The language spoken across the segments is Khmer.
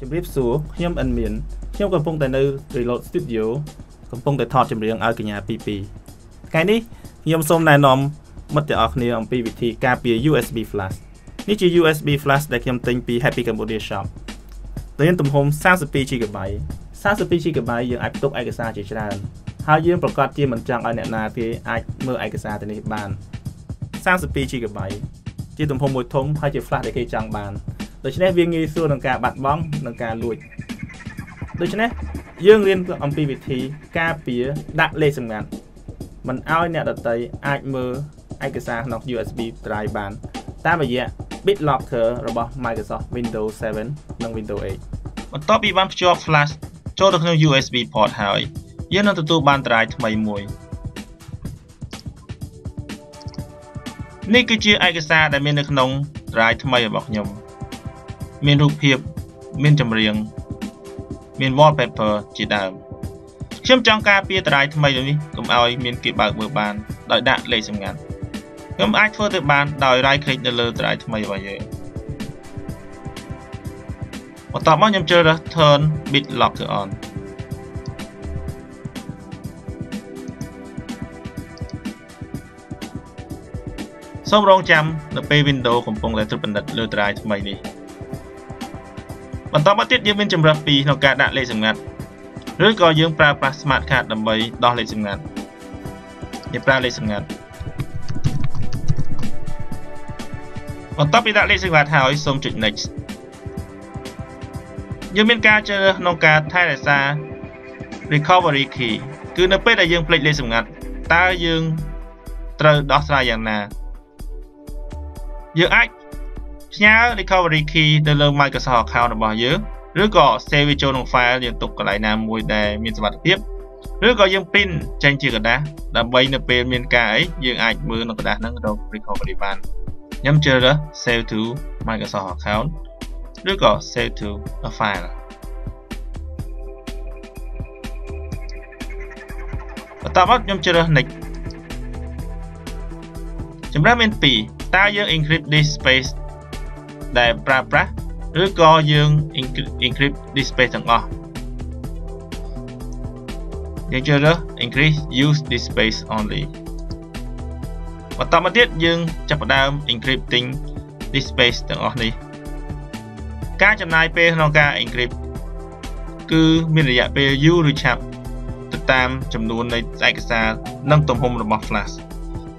ជំរាបសួរខ្ញុំអិនមានខ្ញុំកំពុងតែនៅ Reload Studio កំពុងតែថតចម្រៀងឲ្យកញ្ញាពីថ្ងៃនេះខ្ញុំសូមណែនាំមិត្តទាំងអស់គ្នាអំពីវិធីការពារ USB flash នេះជា USB flash ដែលខ្ញុំទិញពី Happy Cambodia Shop មានទំហំ 32GB 32GB យើងអាចផ្ទុកឯកសារជាច្រើនហើយយើងប្រកាសជាមិនចង់ឲ្យអ្នកណាគេអាចមើលឯកសារទៅនេះបាន 32GB ជាទំហំមួយធំហើយជា flash ដែលគេចង់បានដូច្នេះវាងាយស្រួលក្នុងការបាត់បង់និងការលួចដូច្នេះយើងរៀនអំពីវិធីការពារដាក់លេខសម្ងាត់មិនឲ្យអ្នកដទៃអាចមើលឯកសារក្នុង USB drive បានតាមរយៈ BitLocker របស់ Microsoft Windows 7 និង Windows 8 បន្ទាប់ពីបានភ្ជាប់ flash ចូលទៅក្នុង USB port ហើយយើងនឹងទទួលបាន drive ថ្មីមួយនេះគឺជាឯកសារដែលមាននៅក្នុង drive ថ្មីរបស់ខ្ញុំមានរូបភាពមានចម្រៀងមាន wallpaper ជាដើមខ្ញុំចង់ការពារ drive ថ្មីនេះកុំឲ្យមានគេបើកមើលបានដោយដាក់លេខសម្ងាត់ខ្ញុំអាចធ្វើទៅបានដោយ right click នៅលើ drive ថ្មីរបស់យើងបន្ទាប់មកខ្ញុំជ្រើសរើស Turn BitLocker on សូមរងចាំនៅពេល Windows កំពុងតែត្រួតពិនិត្យលើ drive ថ្មីនេះបន្តមកទៀតយើងមានជម្រើស2ក្នុងការដាក់លេខសម្ងាត់ឬក៏យើងប្រើប្រាស់ Smart Card ដើម្បីដោះលេខសម្ងាត់យើងប្រើលេខសម្ងាត់បន្ទាប់ពីដាក់លេខសម្ងាត់ហើយសូមចុច Next យើងមានការជ្រើសរើសក្នុងការថែរក្សា Recovery Key គឺនៅពេលដែលយើងភ្លេចលេខសម្ងាត់តើយើងត្រូវដោះស្រាយយ៉ាងណាយើងអាចផ្ញើ recovery key ទៅលើ Microsoft account របស់យើងឬក៏ save វាចូលក្នុង file យើងទុកកន្លែងណាមួយដែលមានសុវត្ថិភាពឬក៏យើង print ចេញជាក្រដាសដើម្បីនៅពេលមានការអីយើងអាចមើលនៅក្រដាសហ្នឹងរក recovery បានខ្ញុំជ្រើសរើស save to Microsoft account ឬក៏ save to a file បន្តមកខ្ញុំជ្រើស next ចម្រើសមាន2តើយើង encrypt disk space ដែលប្រើប្រាស់ឬក៏យើង encrypt disk space ទាំងអស់យើងជ្រើសរើស increase use disk space only បន្តមកទៀតយើងចាប់ផ្ដើម encrypting disk space ទាំងអស់នេះការចំណាយពេលក្នុងការ encrypt គឺមានរយៈពេលយូរឬឆាប់ទៅតាមចំនួននៃឯកសារនិងទំហំរបស់ flash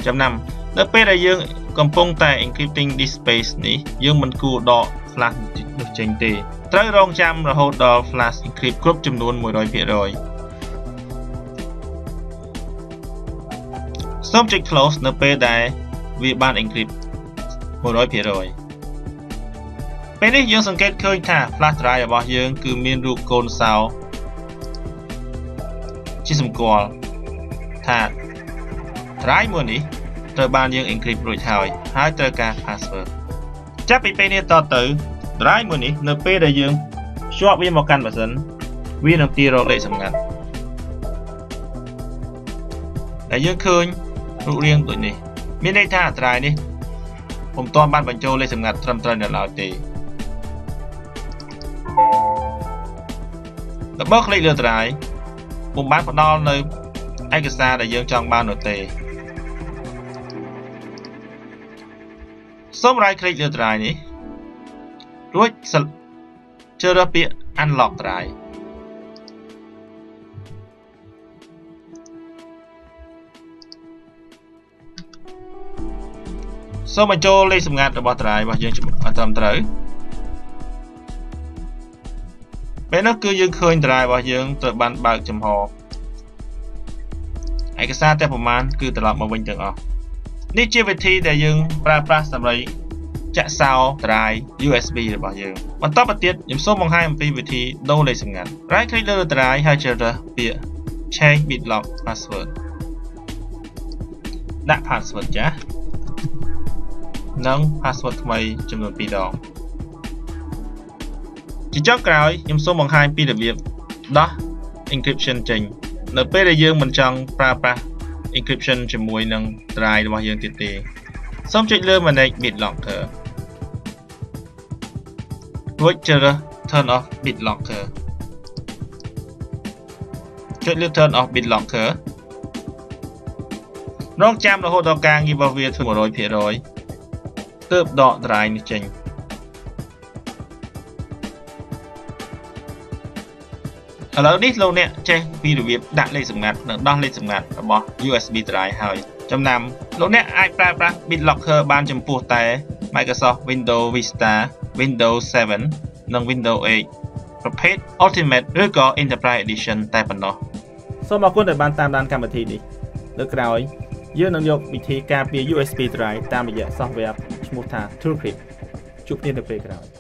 ចំណាំនៅពេលដែលយើងកំពុងតែ encrypting disk space នេះយើងមិនគួរដក flash នោះចេញទេត្រូវរងចាំរហូតដល់ flash encrypt គ្រប់ចំនួន 100% សូមចុច close នៅពេលដែលវាបាន encrypt 100% ពេលនេះយើងសង្កេតឃើញថា flash drive របស់យើងគឺមានរូបកូនសោជាសម្គាល់ថា drive មួយនេះត្រូវបានយើង encrypt រួចហើយត្រូវការ password ចាប់ពីពេលនេះតទៅ drive មួយនេះនៅពេលដែលយើងភ្ជាប់វាមកកាន់ម៉ាស៊ីនវានឹងទាញរកលេខសម្ងាត់ដែលយើងឃើញរូបរាងដូចនេះមានន័យថា drive នេះពុំទាន់បានបញ្ចូលលេខសម្ងាត់ត្រឹមត្រូវនៅឡើយទេបើ click លើ drive ពុំបានផ្ដល់នៅឯកសារដែលយើងចង់បាននោះទេសូម right click លើ drive នេះរួចជ្រើសរើសពាក្យ unlock drive សូមបញ្ចូលលេខសម្ងាត់របស់ drive របស់យើងត្រឹមត្រូវពេលនោះគឺយើងឃើញ drive របស់យើងត្រូវបានបើកចំហឯកសារទាំងប្រមាណគឺត្រឡប់មកវិញទាំងអស់នេះជាវិធីដែលយើងប្រើប្រាស់សម្រាប់ចាក់សោ drive USB របស់យើងបន្តមកទៀតខ្ញុំសូមបង្ហាញអំពីវិធីដូរលេខសម្ងាត់ right click លើ drive ហើយជ្រើសរើសពាក្យ change BitLock password ដាក់ password ចាស់និង password ថ្មីចំនួន2ដងជាចុងក្រោយខ្ញុំសូមបង្ហាញពីរបៀបដោះ encryption ចេញនៅពេលដែលយើងមិនចង់ប្រើប្រាស់ encryption ជាមួយនឹង drive របស់យើងទៀតទេសូមចុចលើ Manage BitLocker រួចជ្រើសរើស turn off BitLocker ចុចលើ turn off BitLocker រងចាំរហូតដល់ការងាររបស់វាធ្វើ 100% ទើបដក drive នេះចេញ ឥឡូវនេះលោកអ្នកចេះពីរបៀបដាក់លេខសម្ងាត់និងដោះលេខសម្ងាត់របស់ USB drive ហើយចំណាំលោកអ្នកអាចប្រើប្រាស់ BitLocker បានចំពោះតែ Microsoft Windows Vista Windows 7 និង Windows 8 ប្រភេទ Ultimate ឬក៏ Enterprise Edition តែប៉ុណ្ណោះសូមអរគុណដែលបានតាមដានកម្មវិធីនេះលើក្រោយយើងនឹងយកវិធីការពារ USB drive តាមរយៈ software ឈ្មោះថា TrueCrypt ជួបគ្នានៅពេលក្រោយ